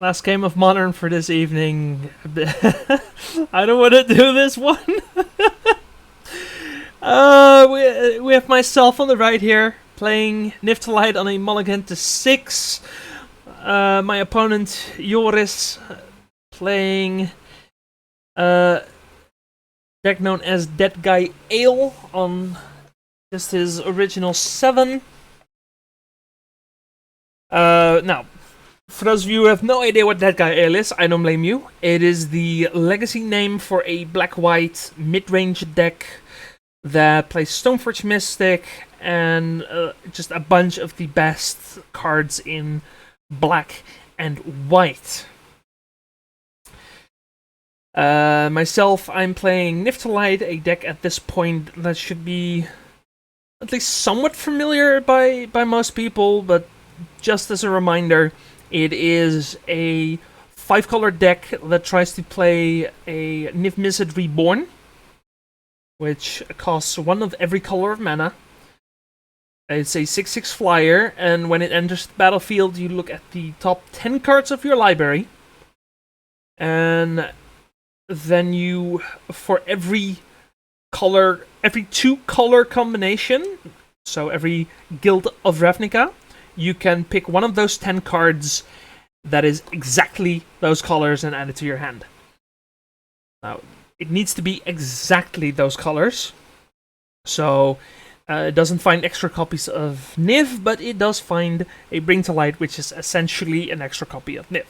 Last game of Modern for this evening. I don't want to do this one. We have myself on the right here, playing niv-mizzet on a mulligan to 6. My opponent, Joris, playing deck known as Dead Guy Ale on just his original 7. Now, for those of you who have no idea what Dead Guy Ale is, I don't blame you. It is the legacy name for a black-white mid-range deck that plays Stoneforge Mystic and just a bunch of the best cards in black and white. Myself, I'm playing niv-mizzet, a deck at this point that should be at least somewhat familiar by most people, but just as a reminder, it is a 5-color deck that tries to play a niv-mizzet Reborn, which costs 1 of every color of mana. It's a 6/6 flyer, and when it enters the battlefield, you look at the top 10 cards of your library, and then you, for every 2-color combination, so every Guild of Ravnica, you can pick one of those 10 cards that is exactly those colors and add it to your hand. Now, it needs to be exactly those colors. So, it doesn't find extra copies of Niv, but it does find a Bring to Light, which is essentially an extra copy of Niv.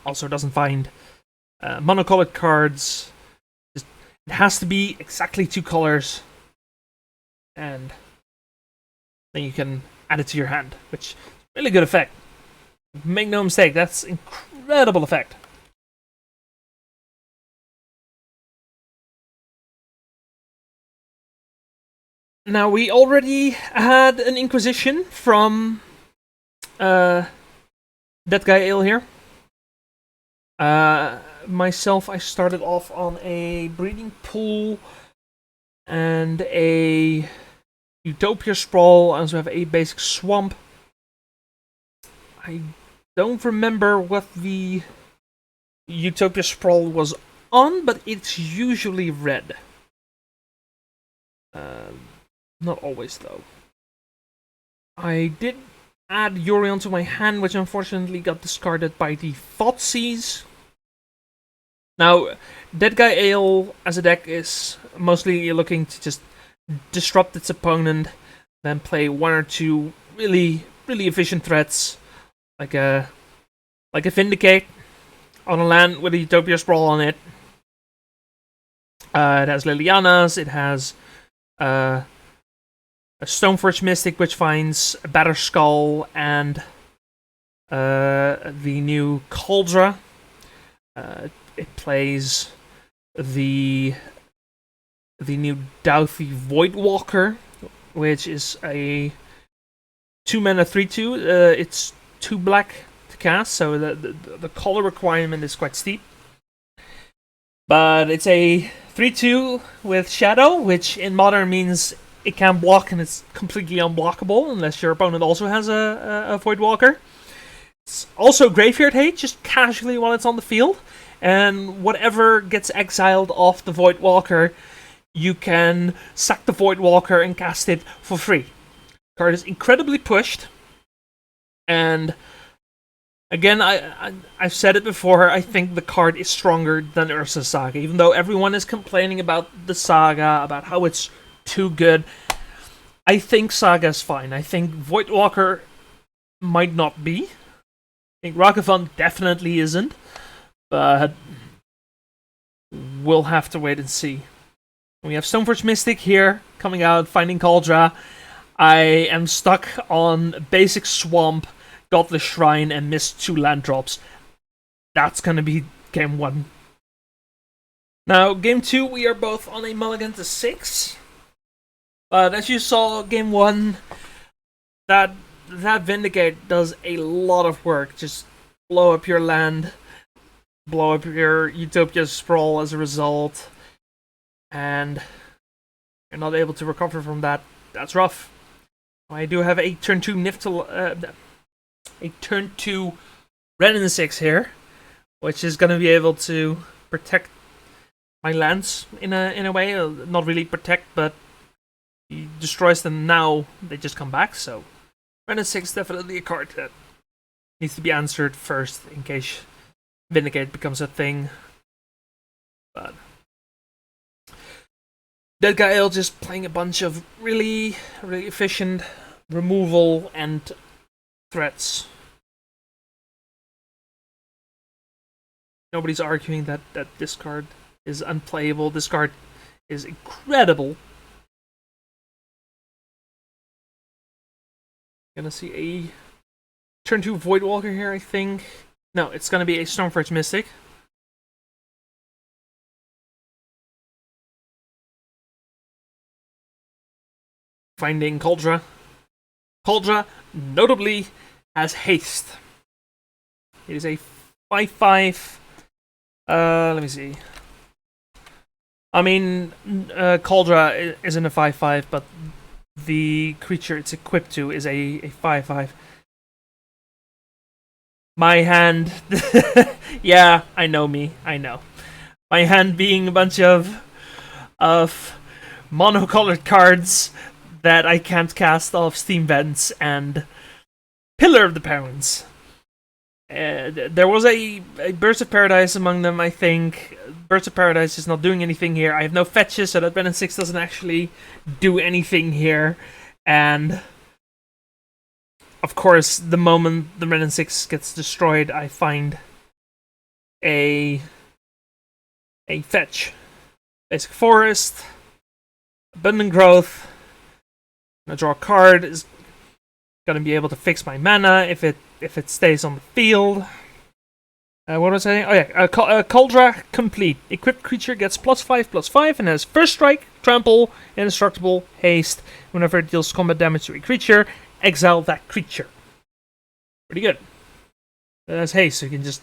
Also doesn't find monocolored cards. It has to be exactly 2 colors. And then you can add it to your hand, which is really good effect. Make no mistake, that's incredible effect. Now, we already had an Inquisition from that guy Ale here. Myself, I started off on a Breeding Pool and a Utopia Sprawl. I also have a basic Swamp. I don't remember what the Utopia Sprawl was on, but it's usually red. Not always, though. I did add Yuri onto my hand, which unfortunately got discarded by the Thoughtseize. Now, Dead Guy Ale as a deck is mostly looking to just disrupt its opponent, then play 1 or 2 really efficient threats, like a Vindicate on a land with a Utopia Sprawl on it. It has Lilianas, it has a Stoneforge Mystic, which finds a Batterskull and the new Cauldra. It plays the new Douthie Voidwalker, which is a 2-mana 3/2. It's 2 black to cast, so the color requirement is quite steep. But it's a 3/2 with Shadow, which in Modern means it can block and it's completely unblockable unless your opponent also has a Voidwalker. It's also Graveyard Hate, just casually while it's on the field. And whatever gets exiled off the Voidwalker, you can sack the Voidwalker and cast it for free. The card is incredibly pushed. And again, I've said it before, I think the card is stronger than Urza's Saga. Even though everyone is complaining about the Saga, about how it's too good, I think Saga's fine. I think Voidwalker might not be. I think Ragavan definitely isn't. But we'll have to wait and see. We have Stoneforge Mystic here, coming out, finding Cauldra. I am stuck on basic Swamp, Godless Shrine, and missed 2 land drops. That's gonna be game 1. Now, game 2, we are both on a mulligan to 6. But as you saw, game 1, that Vindicate does a lot of work. Just blow up your land, blow up your Utopia Sprawl as a result, and you're not able to recover from that. That's rough. I do have a turn 2 a turn 2 red in the 6 here, which is going to be able to protect my lands in a way. Not really protect, but he destroys them now, they just come back. So red in 6 definitely a card that needs to be answered first in case Vindicate becomes a thing. But that guy just playing a bunch of really efficient removal and threats. Nobody's arguing that this card is unplayable. This card is incredible. Gonna see a turn 2 Voidwalker here, I think. No, it's gonna be a Stormforge Mystic. Finding Kaldra. Kaldra notably has haste. It is a 5/5. Let me see. I mean, Kaldra isn't a 5/5, but the creature it's equipped to is a 5/5. My hand, yeah, I know me. I know. My hand being a bunch of monocolored cards that I can't cast off Steam Vents and Pillar of the Parents. There was a Birds of Paradise among them, I think. Birds of Paradise is not doing anything here. I have no fetches, so that Red and 6 doesn't actually do anything here. And of course, the moment the Red and 6 gets destroyed, I find a fetch. Basic Forest, Abundant Growth. I'm gonna draw a card. Is gonna be able to fix my mana if it stays on the field. What was I saying? Oh yeah, Kaldra complete. Equipped creature gets +5/+5 and has first strike, trample, indestructible, haste. Whenever it deals combat damage to a creature, exile that creature. Pretty good. It has haste, so you can just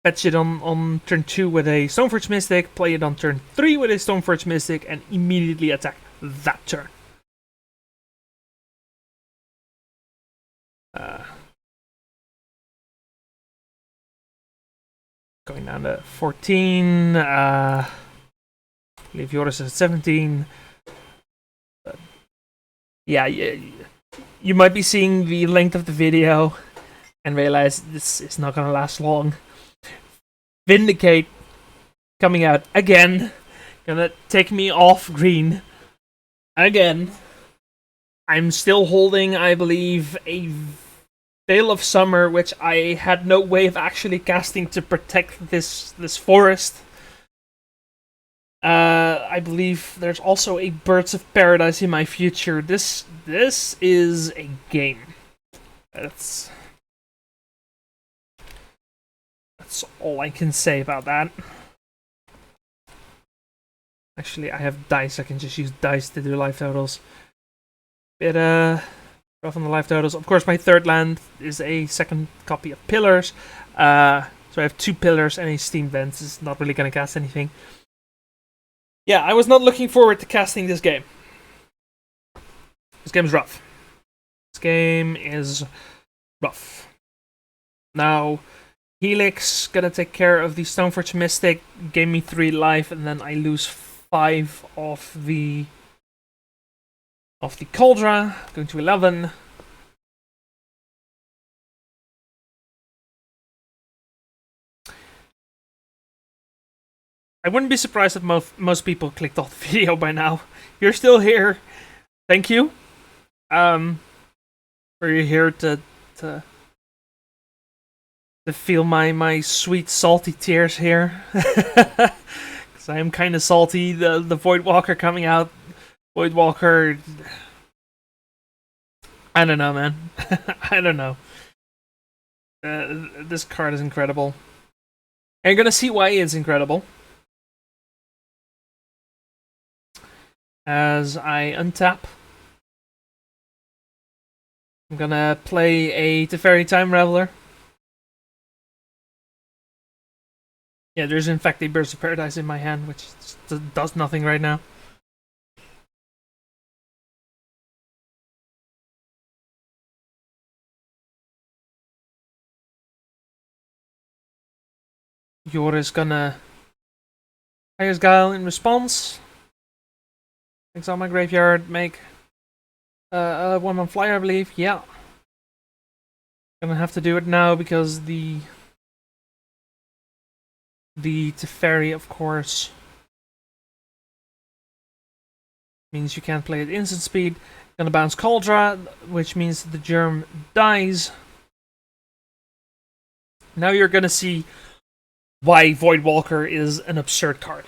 fetch it on turn 2 with a Stoneforge Mystic, play it on turn 3 with a Stoneforge Mystic, and immediately attack that turn. Going down to 14. I believe yours is 17. But yeah, you might be seeing the length of the video and realize this is not going to last long. Vindicate coming out again. Gonna take me off green again. I'm still holding, I believe, a Veil of Summer, which I had no way of actually casting to protect this forest. I believe there's also a Birds of Paradise in my future. This is a game. That's all I can say about that. Actually, I have dice. I can just use dice to do life totals. Bit rough on the life totals. Of course, my third land is a second copy of Pillars. So I have 2 Pillars and a Steam Vent. It's not really going to cast anything. Yeah, I was not looking forward to casting this game. This game is rough. This game is rough. Now, Helix gonna take care of the Stoneforge Mystic. Gave me 3 life, and then I lose 5 of the Kaldra, going to 11. I wouldn't be surprised if most people clicked off the video by now. You're still here. Thank you. For you here to feel my sweet salty tears here. Because I am kind of salty. The Voidwalker coming out. Voidwalker. I don't know, man. I don't know. This card is incredible. And you're gonna see why it's incredible. As I untap, I'm gonna play a Teferi Time Reveler. Yeah, there's in fact a Birds of Paradise in my hand, which does nothing right now. Joris gonna Fire's Guile in response. Exile my graveyard, make 1-1 flyer, I believe. Yeah. Gonna have to do it now because the Teferi, of course, means you can't play at instant speed. Gonna bounce Cauldra, which means the Germ dies. Now you're gonna see why Voidwalker is an absurd card.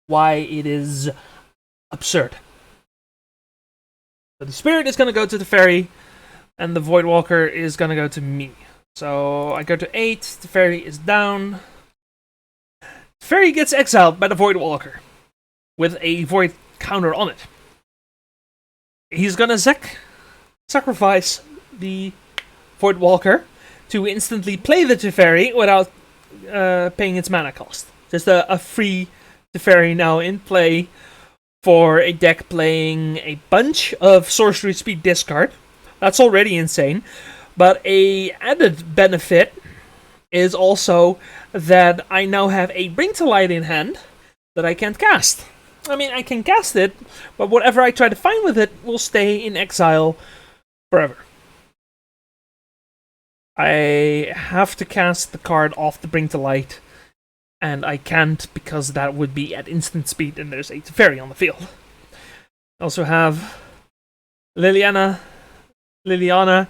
Why it is absurd. So the Spirit is gonna go to the Teferi, and the Voidwalker is gonna go to me. So I go to 8, the Teferi is down. Teferi gets exiled by the Voidwalker with a Void counter on it. He's gonna sacrifice the Voidwalker to instantly play the Teferi without paying its mana cost. Just a free Teferi now in play for a deck playing a bunch of sorcery speed discard. That's already insane. But a added benefit is also that I now have a Bring to Light in hand that I can't cast. I mean, I can cast it, but whatever I try to find with it will stay in exile forever. I have to cast the card off the Bring to Light, and I can't because that would be at instant speed and there's a Teferi on the field. I also have Liliana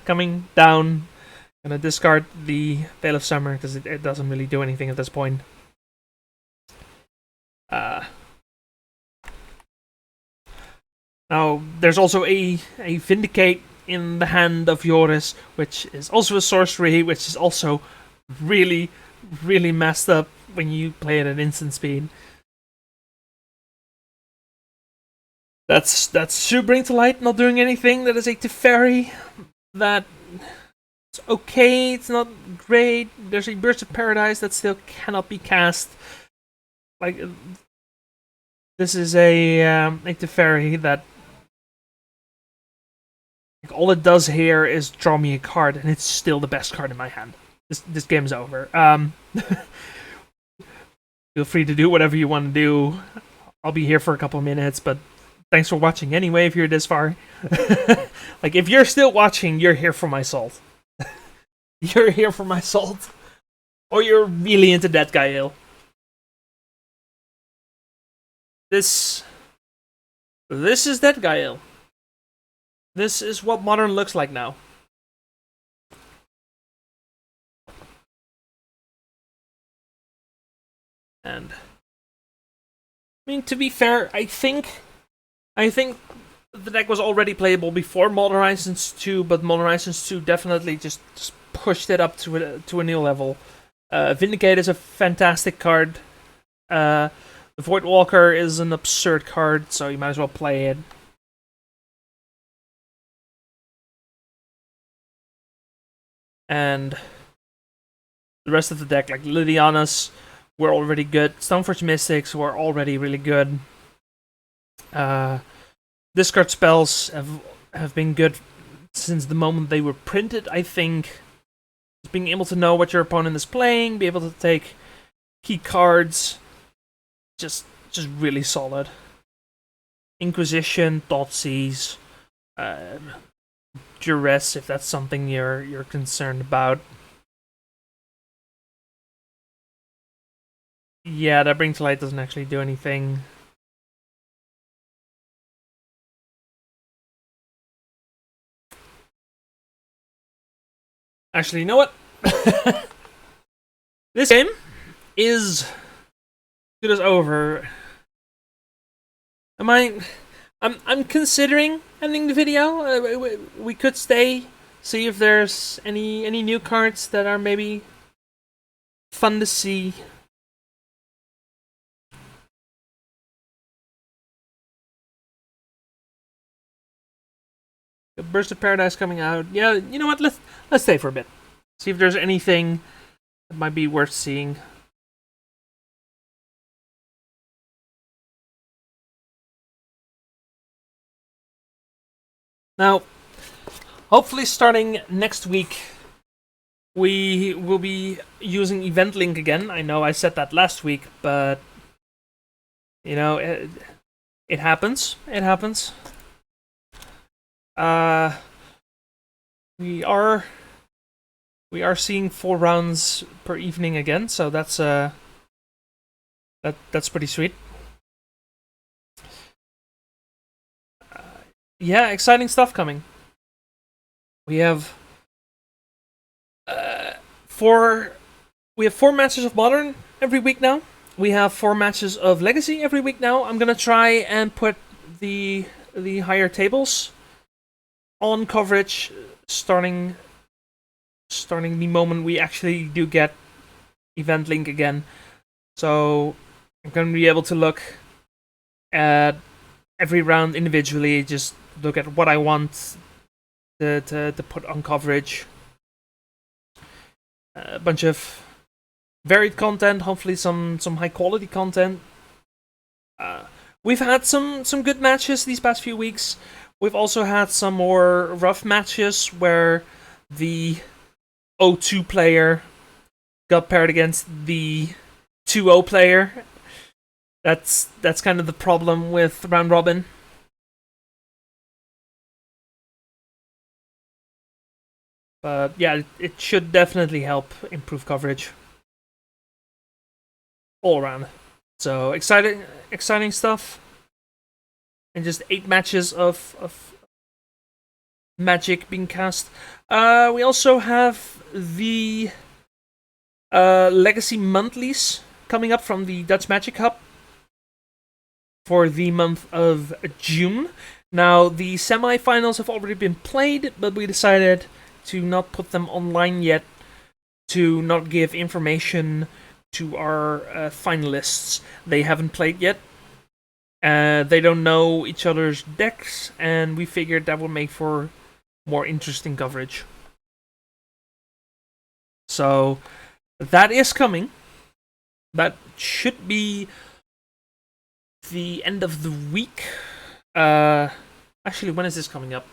coming down. Gonna discard the Veil of Summer because it doesn't really do anything at this point. Now, there's also a Vindicate in the hand of Joris, which is also a sorcery, which is also really, really messed up when you play it at instant speed. That's Shoe Bring to Light not doing anything. That is a Teferi that it's okay, it's not great. There's a Burst of Paradise that still cannot be cast. Like, this is a Teferi that, like, all it does here is draw me a card, and it's still the best card in my hand. This game's over. Feel free to do whatever you want to do. I'll be here for a couple minutes, but thanks for watching anyway if you're this far. Like, if you're still watching, you're here for my salt. You're here for my salt. Or you're really into that guy, Hill. This is that guy, Hill. This is what Modern looks like now. And I mean, to be fair, I think the deck was already playable before Modern Horizons 2, but Modern Horizons 2 definitely just pushed it up to a new level. Vindicate is a fantastic card. The Voidwalker is an absurd card, so you might as well play it. And the rest of the deck, like Lydianas, were already good. Stoneforge Mystics were already really good. Discard spells have been good since the moment they were printed, I think. Just being able to know what your opponent is playing, be able to take key cards, just really solid. Inquisition, Thoughtseize, Duress, if that's something you're concerned about. Yeah, that Bring to Light doesn't actually do anything. Actually, you know what? This game is good as over. I'm considering ending the video. We could stay, see if there's any new cards that are maybe fun to see. A Burst of Paradise coming out. Yeah, you know what? Let's stay for a bit. See if there's anything that might be worth seeing. Now, hopefully starting next week, we will be using EventLink again. I know I said that last week, but you know, it happens. It happens. We are seeing 4 rounds per evening again, so that's pretty sweet. Yeah, exciting stuff coming. We have 4 matches of Modern every week now. We have 4 matches of Legacy every week now. I'm gonna try and put the higher tables on coverage starting the moment we actually do get EventLink again. So I'm gonna be able to look at every round individually, just look at what I want to put on coverage. A bunch of varied content, hopefully some high quality content. We've had some good matches these past few weeks. We've also had some more rough matches where the 0-2 player got paired against the 2-0 player. That's kind of the problem with round robin. But yeah, it should definitely help improve coverage all around. So exciting stuff. And just 8 matches of Magic being cast. We also have the Legacy monthlies coming up from the Dutch Magic Hub for the month of June. Now, the semi-finals have already been played, but we decided to not put them online yet, to not give information to our finalists. They haven't played yet. They don't know each other's decks, and we figured that would make for more interesting coverage. So that is coming. That should be the end of the week. Actually, when is this coming up?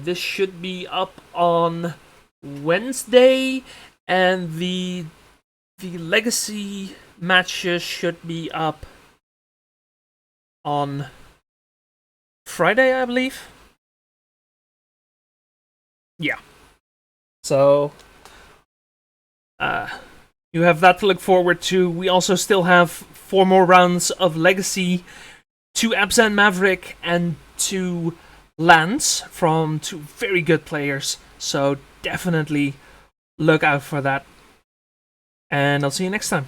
This should be up on Wednesday, and the Legacy matches should be up on Friday, I believe. Yeah. So, you have that to look forward to. We also still have 4 more rounds of Legacy, 2 Abzan Maverick, and 2 lands from 2 very good players. So definitely look out for that. And I'll see you next time.